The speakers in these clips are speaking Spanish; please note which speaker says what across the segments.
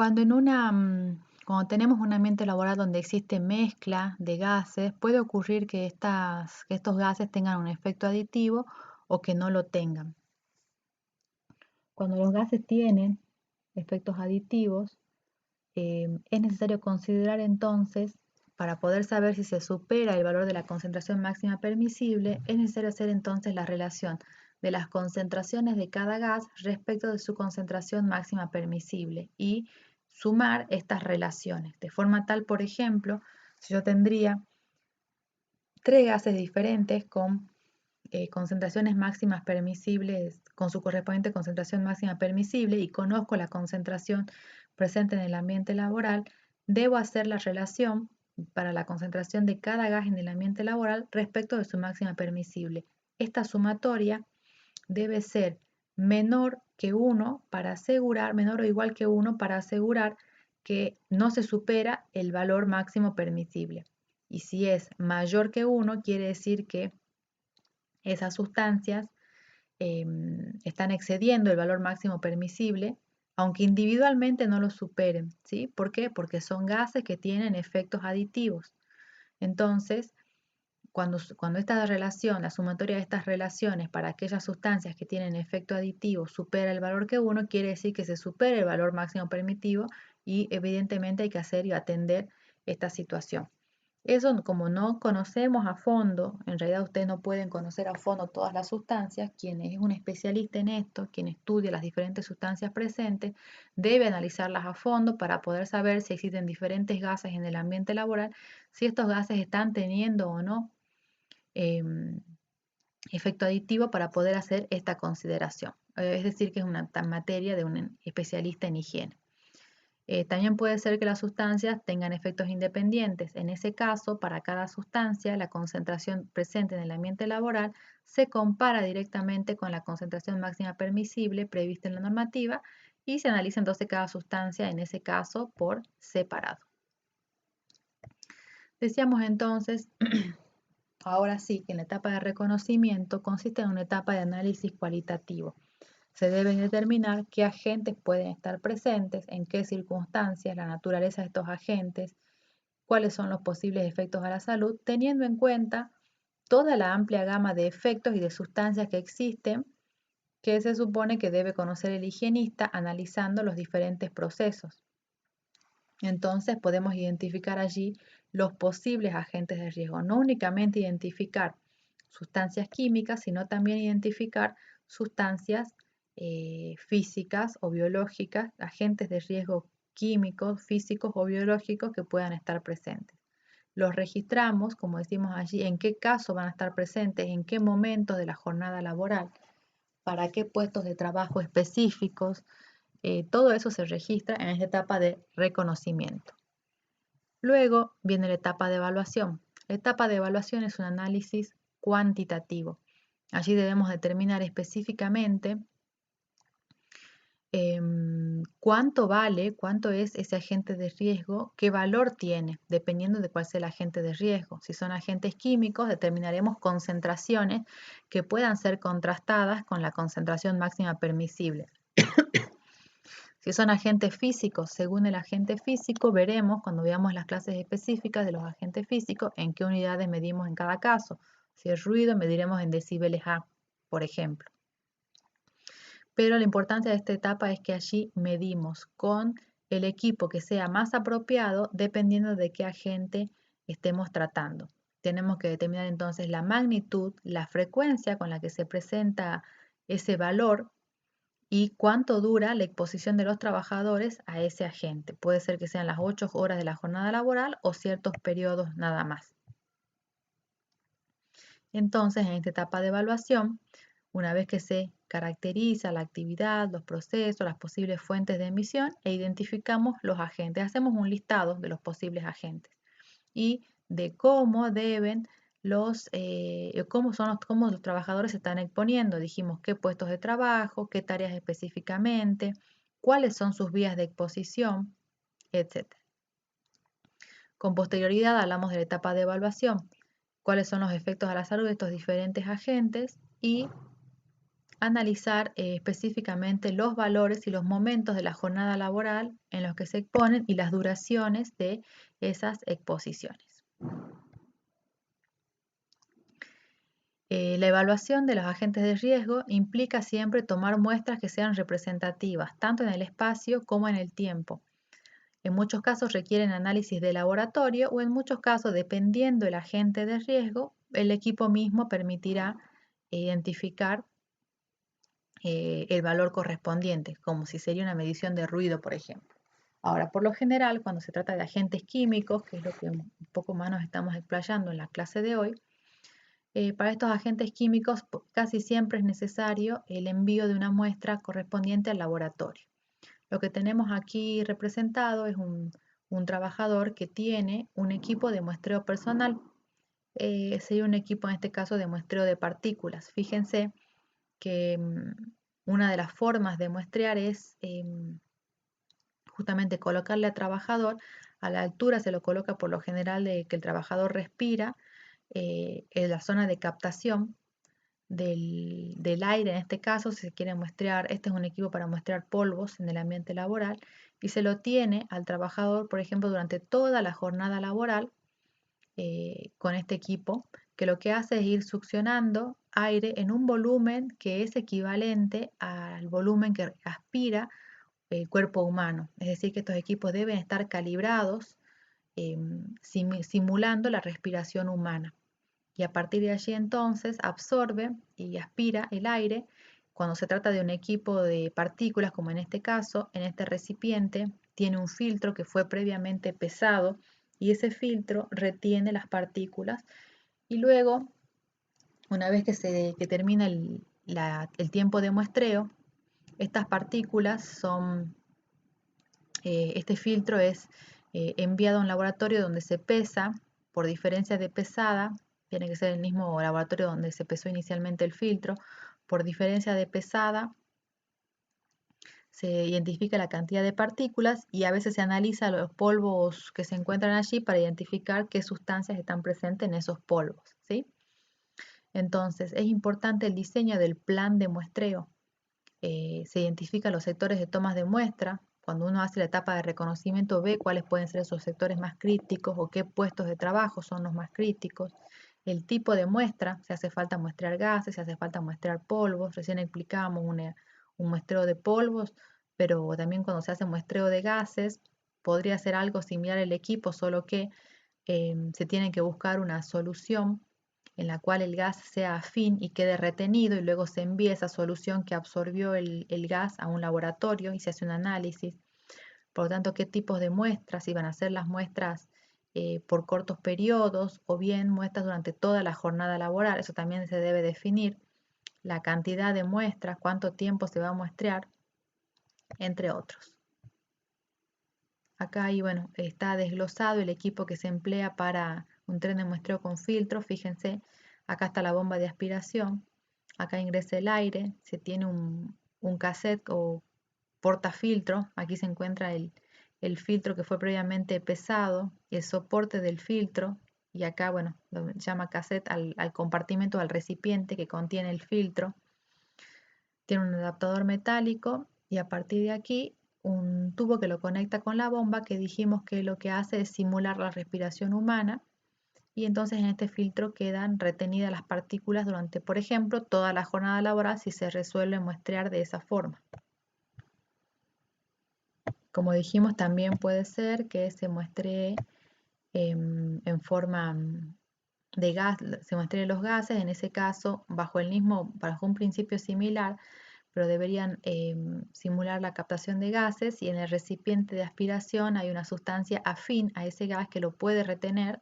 Speaker 1: Cuando tenemos un ambiente laboral donde existe mezcla de gases, puede ocurrir que estos gases tengan un efecto aditivo o que no lo tengan. Cuando los gases tienen efectos aditivos, es necesario considerar entonces, para poder saber si se supera el valor de la concentración máxima permisible, es necesario hacer entonces la relación de las concentraciones de cada gas respecto de su concentración máxima permisible y sumar estas relaciones, de forma tal, por ejemplo, si yo tendría tres gases diferentes con concentraciones máximas permisibles, con su correspondiente concentración máxima permisible, y conozco la concentración presente en el ambiente laboral, debo hacer la relación para la concentración de cada gas en el ambiente laboral respecto de su máxima permisible. Esta sumatoria debe ser menor que 1 para asegurar, menor o igual que 1 para asegurar que no se supera el valor máximo permisible. Y si es mayor que 1, quiere decir que esas sustancias están excediendo el valor máximo permisible, aunque individualmente no lo superen, ¿sí? ¿Por qué? Porque son gases que tienen efectos aditivos. Entonces, cuando esta relación, la sumatoria de estas relaciones para aquellas sustancias que tienen efecto aditivo supera el valor que 1, quiere decir que se supera el valor máximo permitivo y evidentemente hay que hacer y atender esta situación. Eso, como no conocemos a fondo, en realidad ustedes no pueden conocer a fondo todas las sustancias, quien es un especialista en esto, quien estudia las diferentes sustancias presentes, debe analizarlas a fondo para poder saber si existen diferentes gases en el ambiente laboral, si estos gases están teniendo o no em, efecto aditivo para poder hacer esta consideración. Es decir, que es una materia de un especialista en higiene. También puede ser que las sustancias tengan efectos independientes. En ese caso, para cada sustancia, la concentración presente en el ambiente laboral se compara directamente con la concentración máxima permisible prevista en la normativa y se analiza entonces cada sustancia, en ese caso, por separado. Decíamos entonces, ahora sí, que en la etapa de reconocimiento consiste en una etapa de análisis cualitativo. Se deben determinar qué agentes pueden estar presentes, en qué circunstancias, la naturaleza de estos agentes, cuáles son los posibles efectos a la salud, teniendo en cuenta toda la amplia gama de efectos y de sustancias que existen, que se supone que debe conocer el higienista analizando los diferentes procesos. Entonces podemos identificar allí los posibles agentes de riesgo, no únicamente identificar sustancias químicas, sino también identificar sustancias físicas o biológicas, agentes de riesgo químicos, físicos o biológicos que puedan estar presentes. Los registramos, como decimos allí, en qué caso van a estar presentes, en qué momentos de la jornada laboral, para qué puestos de trabajo específicos. Todo eso se registra en esta etapa de reconocimiento. Luego viene la etapa de evaluación. La etapa de evaluación es un análisis cuantitativo. Allí debemos determinar específicamente cuánto vale, cuánto es ese agente de riesgo, qué valor tiene, dependiendo de cuál sea el agente de riesgo. Si son agentes químicos, determinaremos concentraciones que puedan ser contrastadas con la concentración máxima permisible. Si son agentes físicos, según el agente físico, veremos cuando veamos las clases específicas de los agentes físicos en qué unidades medimos en cada caso. Si es ruido, mediremos en decibeles A, por ejemplo. Pero la importancia de esta etapa es que allí medimos con el equipo que sea más apropiado dependiendo de qué agente estemos tratando. Tenemos que determinar entonces la magnitud, la frecuencia con la que se presenta ese valor y cuánto dura la exposición de los trabajadores a ese agente. Puede ser que sean las 8 horas de la jornada laboral o ciertos periodos nada más. Entonces, en esta etapa de evaluación, una vez que se caracteriza la actividad, los procesos, las posibles fuentes de emisión e identificamos los agentes, hacemos un listado de los posibles agentes y de cómo deben cómo los trabajadores se están exponiendo. Dijimos qué puestos de trabajo, qué tareas específicamente, cuáles son sus vías de exposición, etc. Con posterioridad hablamos de la etapa de evaluación, cuáles son los efectos a la salud de estos diferentes agentes y analizar específicamente los valores y los momentos de la jornada laboral en los que se exponen y las duraciones de esas exposiciones. La evaluación de los agentes de riesgo implica siempre tomar muestras que sean representativas, tanto en el espacio como en el tiempo. En muchos casos requieren análisis de laboratorio o en muchos casos, dependiendo del agente de riesgo, el equipo mismo permitirá identificar el valor correspondiente, como si sería una medición de ruido, por ejemplo. Ahora, por lo general, cuando se trata de agentes químicos, que es lo que un poco más nos estamos explayando en la clase de hoy, para estos agentes químicos casi siempre es necesario el envío de una muestra correspondiente al laboratorio. Lo que tenemos aquí representado es un trabajador que tiene un equipo de muestreo personal. Sería un equipo en este caso de muestreo de partículas. Fíjense que una de las formas de muestrear es justamente colocarle al trabajador a la altura, se lo coloca por lo general de que el trabajador respira, en la zona de captación del aire, en este caso, si se quiere muestrear, este es un equipo para muestrear polvos en el ambiente laboral, y se lo tiene al trabajador, por ejemplo, durante toda la jornada laboral con este equipo, que lo que hace es ir succionando aire en un volumen que es equivalente al volumen que aspira el cuerpo humano. Es decir, que estos equipos deben estar calibrados simulando la respiración humana. Y a partir de allí entonces absorbe y aspira el aire. Cuando se trata de un equipo de partículas, como en este caso, en este recipiente tiene un filtro que fue previamente pesado y ese filtro retiene las partículas y luego, una vez que termina el tiempo de muestreo, estas partículas son, este filtro es enviado a un laboratorio donde se pesa por diferencia de pesada, tiene que ser el mismo laboratorio donde se pesó inicialmente el filtro, por diferencia de pesada se identifica la cantidad de partículas y a veces se analiza los polvos que se encuentran allí para identificar qué sustancias están presentes en esos polvos, ¿sí? Entonces, es importante el diseño del plan de muestreo. Se identifican los sectores de tomas de muestra. Cuando uno hace la etapa de reconocimiento, ve cuáles pueden ser esos sectores más críticos o qué puestos de trabajo son los más críticos. El tipo de muestra, si hace falta muestrear gases, si hace falta muestrear polvos. Recién explicábamos un muestreo de polvos, pero también cuando se hace muestreo de gases, podría ser algo similar el equipo, solo que se tiene que buscar una solución en la cual el gas sea afín y quede retenido y luego se envía esa solución que absorbió el gas a un laboratorio y se hace un análisis. Por lo tanto, qué tipos de muestras, si van a ser las muestras por cortos periodos o bien muestras durante toda la jornada laboral, eso también se debe definir. La cantidad de muestras, cuánto tiempo se va a muestrear, entre otros. Acá ahí, bueno, está desglosado el equipo que se emplea para un tren de muestreo con filtro. Fíjense, acá está la bomba de aspiración, acá ingresa el aire, se tiene un cassette o portafiltro, aquí se encuentra el filtro que fue previamente pesado, el soporte del filtro, y acá, bueno, lo llama cassette al compartimento, al recipiente que contiene el filtro. Tiene un adaptador metálico y a partir de aquí un tubo que lo conecta con la bomba que dijimos que lo que hace es simular la respiración humana y entonces en este filtro quedan retenidas las partículas durante, por ejemplo, toda la jornada laboral si se resuelve muestrear de esa forma. Como dijimos, también puede ser que se muestree en forma de gas, se muestreen los gases, en ese caso, bajo un principio similar, pero deberían simular la captación de gases y en el recipiente de aspiración hay una sustancia afín a ese gas que lo puede retener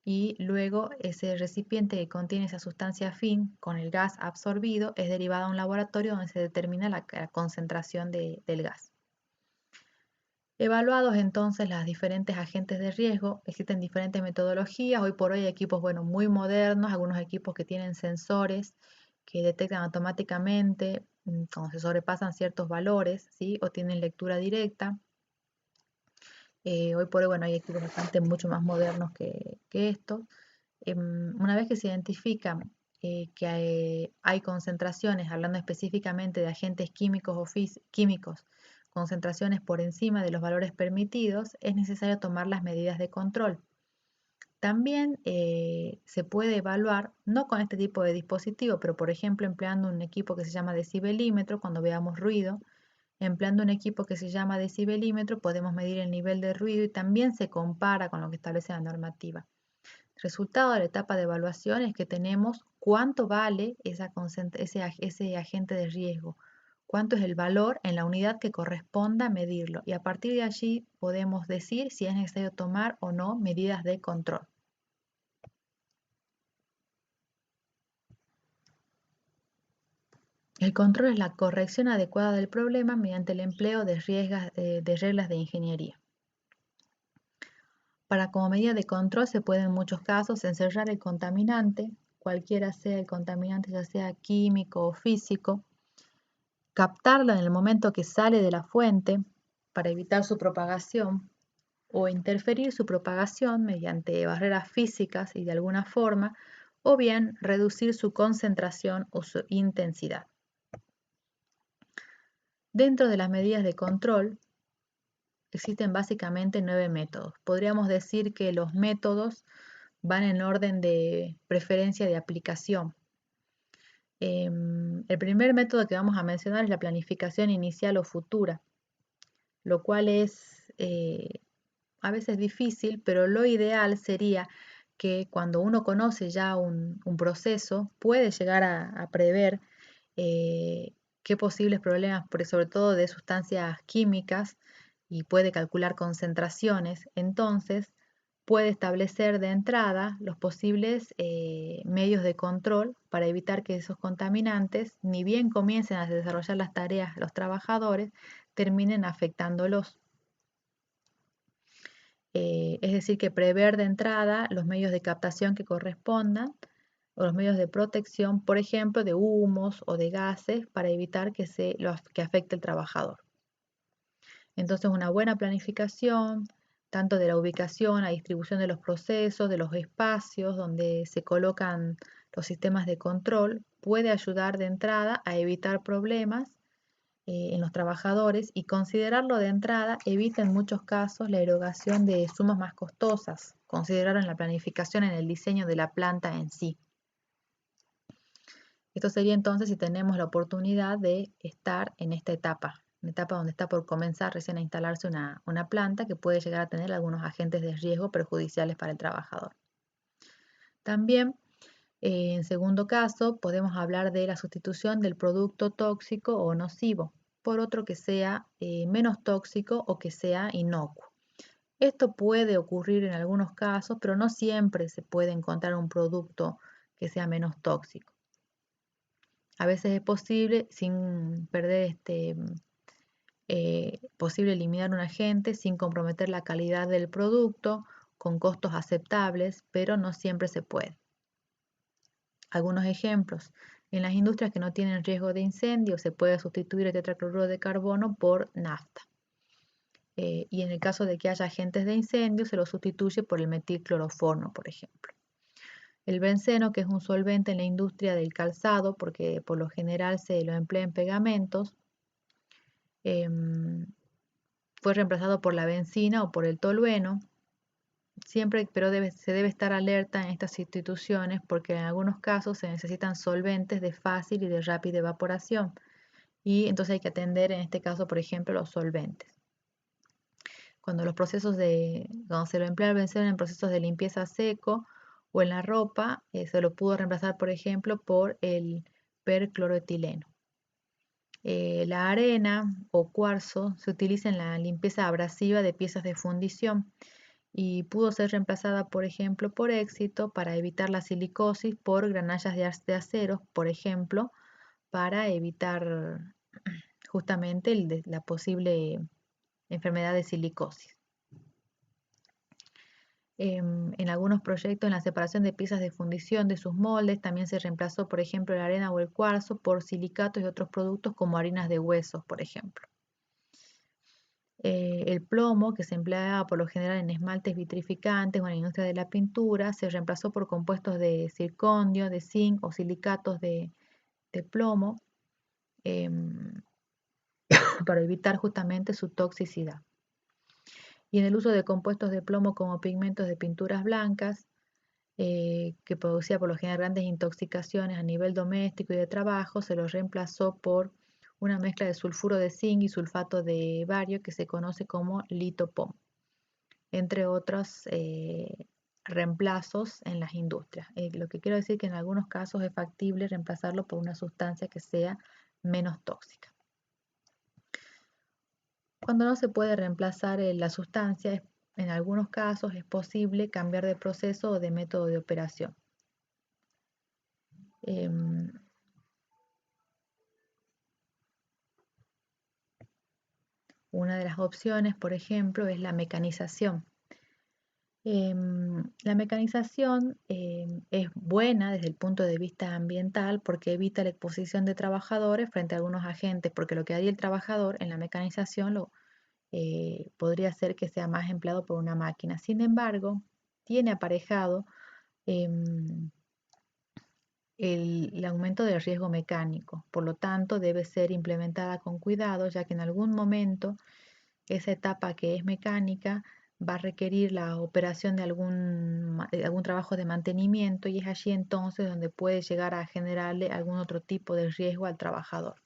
Speaker 1: y luego ese recipiente que contiene esa sustancia afín con el gas absorbido es derivado a un laboratorio donde se determina la concentración del gas. Evaluados entonces los diferentes agentes de riesgo, existen diferentes metodologías. Hoy por hoy hay equipos muy modernos, algunos equipos que tienen sensores que detectan automáticamente cuando se sobrepasan ciertos valores, ¿sí? O tienen lectura directa. Hoy por hoy hay equipos bastante mucho más modernos que estos. Una vez que se identifican que hay concentraciones, hablando específicamente de agentes químicos o químicos, concentraciones por encima de los valores permitidos, es necesario tomar las medidas de control. También se puede evaluar, no con este tipo de dispositivo, pero por ejemplo empleando un equipo que se llama decibelímetro cuando veamos ruido. Empleando un equipo que se llama decibelímetro podemos medir el nivel de ruido y también se compara con lo que establece la normativa. El resultado de la etapa de evaluación es que tenemos cuánto vale ese agente de riesgo, cuánto es el valor en la unidad que corresponda medirlo y a partir de allí podemos decir si es necesario tomar o no medidas de control. El control es la corrección adecuada del problema mediante el empleo de reglas de ingeniería. Para como medida de control se puede en muchos casos encerrar el contaminante, cualquiera sea el contaminante, ya sea químico o físico, captarlo en el momento que sale de la fuente para evitar su propagación o interferir su propagación mediante barreras físicas y de alguna forma, o bien reducir su concentración o su intensidad. Dentro de las medidas de control existen básicamente 9 métodos. Podríamos decir que los métodos van en orden de preferencia de aplicación. El primer método que vamos a mencionar es la planificación inicial o futura, lo cual es a veces difícil, pero lo ideal sería que cuando uno conoce ya un proceso, puede llegar a prever qué posibles problemas, sobre todo de sustancias químicas, y puede calcular concentraciones, entonces puede establecer de entrada los posibles medios de control para evitar que esos contaminantes, ni bien comiencen a desarrollar las tareas los trabajadores, terminen afectándolos. Es decir, que prever de entrada los medios de captación que correspondan o los medios de protección, por ejemplo, de humos o de gases para evitar que afecte el trabajador. Entonces, una buena planificación, tanto de la ubicación, la distribución de los procesos, de los espacios donde se colocan los sistemas de control, puede ayudar de entrada a evitar problemas en los trabajadores y considerarlo de entrada evita en muchos casos la erogación de sumas más costosas, considerar en la planificación en el diseño de la planta en sí. Esto sería entonces si tenemos la oportunidad de estar en esta etapa, una etapa donde está por comenzar recién a instalarse una planta que puede llegar a tener algunos agentes de riesgo perjudiciales para el trabajador. También, en segundo caso, podemos hablar de la sustitución del producto tóxico o nocivo por otro que sea menos tóxico o que sea inocuo. Esto puede ocurrir en algunos casos, pero no siempre se puede encontrar un producto que sea menos tóxico. A veces es posible, sin perder posible eliminar un agente sin comprometer la calidad del producto, con costos aceptables, pero no siempre se puede. Algunos ejemplos. En las industrias que no tienen riesgo de incendio se puede sustituir el tetracloruro de carbono por nafta. Y en el caso de que haya agentes de incendio se lo sustituye por el metilcloroformo, por ejemplo. El benceno, que es un solvente en la industria del calzado, porque por lo general se lo emplea en pegamentos, fue reemplazado por la benzina o por el tolueno. Siempre, pero se debe estar alerta en estas instituciones porque en algunos casos se necesitan solventes de fácil y de rápida evaporación y entonces hay que atender en este caso, por ejemplo, los solventes. Cuando se lo emplea el benceno en procesos de limpieza seco o en la ropa, se lo pudo reemplazar, por ejemplo, por el percloroetileno. La arena o cuarzo se utiliza en la limpieza abrasiva de piezas de fundición y pudo ser reemplazada, por ejemplo, por éxito para evitar la silicosis por granallas de acero, por ejemplo, para evitar justamente la posible enfermedad de silicosis. En algunos proyectos, en la separación de piezas de fundición de sus moldes, también se reemplazó, por ejemplo, la arena o el cuarzo por silicatos y otros productos como harinas de huesos, por ejemplo. El plomo, que se empleaba por lo general en esmaltes vitrificantes o en la industria de la pintura, se reemplazó por compuestos de zirconio, de zinc o silicatos de plomo em, para evitar justamente su toxicidad. Y en el uso de compuestos de plomo como pigmentos de pinturas blancas, que producía por lo general grandes intoxicaciones a nivel doméstico y de trabajo, se los reemplazó por una mezcla de sulfuro de zinc y sulfato de bario que se conoce como litopom, entre otros reemplazos en las industrias. Lo que quiero decir que en algunos casos es factible reemplazarlo por una sustancia que sea menos tóxica. Cuando no se puede reemplazar la sustancia, en algunos casos es posible cambiar de proceso o de método de operación. Una de las opciones, por ejemplo, es la mecanización. La mecanización es buena desde el punto de vista ambiental porque evita la exposición de trabajadores frente a algunos agentes, porque lo que haría el trabajador en la mecanización podría ser que sea más empleado por una máquina. Sin embargo, tiene aparejado em, el aumento del riesgo mecánico. Por lo tanto, debe ser implementada con cuidado, ya que en algún momento esa etapa que es mecánica va a requerir la operación de algún trabajo de mantenimiento y es allí entonces donde puede llegar a generarle algún otro tipo de riesgo al trabajador.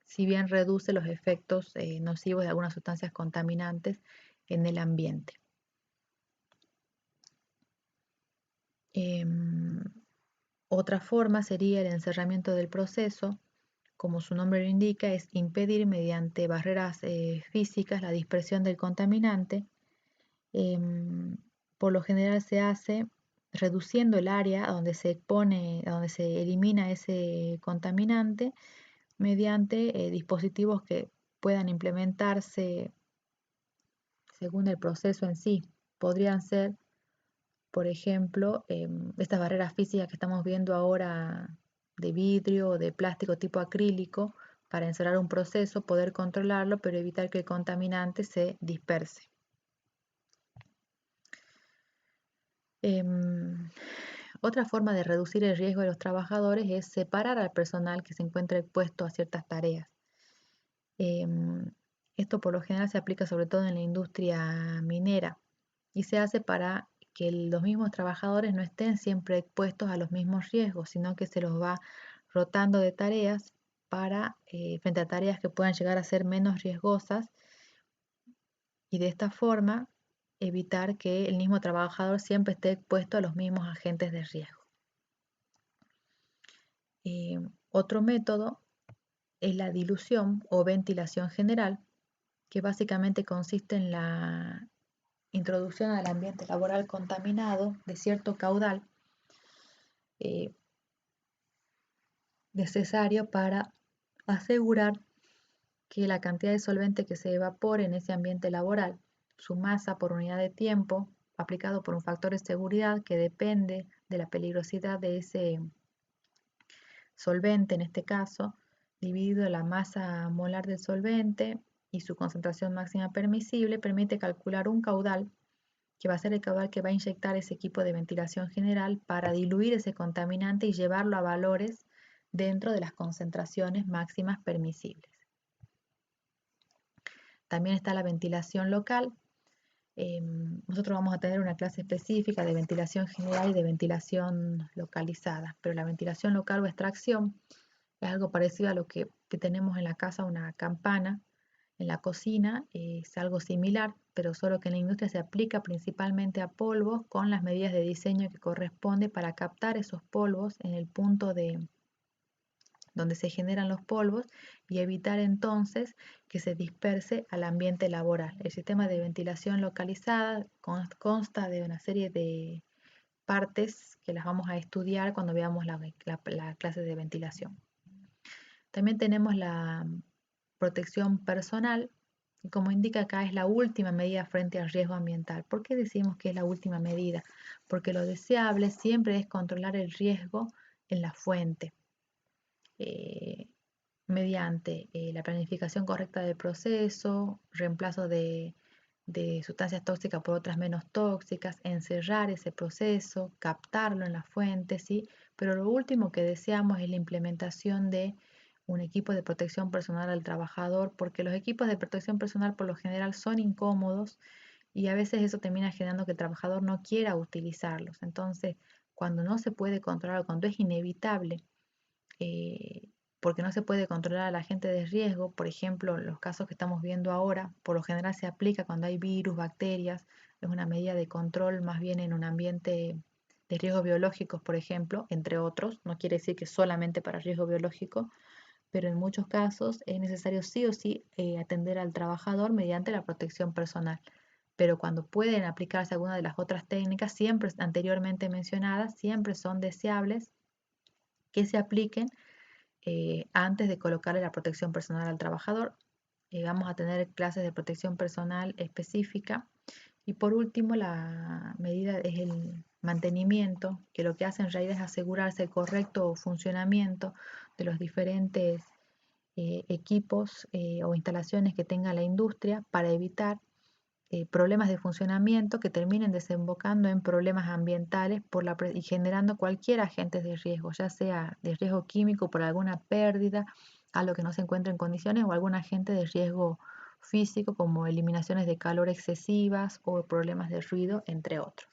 Speaker 1: Si bien reduce los efectos nocivos de algunas sustancias contaminantes en el ambiente. Otra forma sería el encerramiento del proceso. Como su nombre lo indica, es impedir mediante barreras físicas la dispersión del contaminante. Por lo general se hace reduciendo el área a donde se expone, a donde se elimina ese contaminante mediante dispositivos que puedan implementarse según el proceso en sí. Podrían ser, por ejemplo, estas barreras físicas que estamos viendo ahora de vidrio o de plástico tipo acrílico para encerrar un proceso, poder controlarlo, pero evitar que el contaminante se disperse. Otra forma de reducir el riesgo de los trabajadores es separar al personal que se encuentra expuesto a ciertas tareas. Esto por lo general se aplica sobre todo en la industria minera y se hace para que los mismos trabajadores no estén siempre expuestos a los mismos riesgos, sino que se los va rotando de tareas frente a tareas que puedan llegar a ser menos riesgosas y de esta forma evitar que el mismo trabajador siempre esté expuesto a los mismos agentes de riesgo. Otro método es la dilución o ventilación general, que básicamente consiste en la introducción al ambiente laboral contaminado de cierto caudal necesario para asegurar que la cantidad de solvente que se evapore en ese ambiente laboral, su masa por unidad de tiempo, aplicado por un factor de seguridad que depende de la peligrosidad de ese solvente, en este caso, dividido la masa molar del solvente y su concentración máxima permisible, permite calcular un caudal que va a ser el caudal que va a inyectar ese equipo de ventilación general para diluir ese contaminante y llevarlo a valores dentro de las concentraciones máximas permisibles. También está la ventilación local. Nosotros vamos a tener una clase específica de ventilación general y de ventilación localizada, pero la ventilación local o extracción es algo parecido a lo que tenemos en la casa, una campana. En la cocina es algo similar, pero solo que en la industria se aplica principalmente a polvos con las medidas de diseño que corresponde para captar esos polvos en el punto donde se generan los polvos y evitar entonces que se disperse al ambiente laboral. El sistema de ventilación localizada consta de una serie de partes que las vamos a estudiar cuando veamos la clase de ventilación. También tenemos la protección personal, y como indica acá es la última medida frente al riesgo ambiental. ¿Por qué decimos que es la última medida? Porque lo deseable siempre es controlar el riesgo en la fuente. mediante la planificación correcta del proceso, reemplazo de sustancias tóxicas por otras menos tóxicas, encerrar ese proceso, captarlo en la fuente, ¿sí? Pero lo último que deseamos es la implementación de un equipo de protección personal al trabajador, porque los equipos de protección personal por lo general son incómodos y a veces eso termina generando que el trabajador no quiera utilizarlos. Entonces, cuando no se puede controlar, cuando es inevitable, eh, porque no se puede controlar a la gente de riesgo, por ejemplo, los casos que estamos viendo ahora, por lo general se aplica cuando hay virus, bacterias, es una medida de control más bien en un ambiente de riesgos biológicos, por ejemplo, entre otros, no quiere decir que solamente para riesgo biológico, pero en muchos casos es necesario sí o sí atender al trabajador mediante la protección personal. Pero cuando pueden aplicarse algunas de las otras técnicas, siempre anteriormente mencionadas, siempre son deseables que se apliquen antes de colocarle la protección personal al trabajador. Vamos a tener clases de protección personal específica. Y por último, la medida es el mantenimiento, que lo que hace en realidad es asegurarse el correcto funcionamiento de los diferentes equipos o instalaciones que tenga la industria para evitar problemas de funcionamiento que terminen desembocando en problemas ambientales y generando cualquier agente de riesgo, ya sea de riesgo químico por alguna pérdida, a lo que no se encuentre en condiciones, o algún agente de riesgo físico como eliminaciones de calor excesivas o problemas de ruido, entre otros.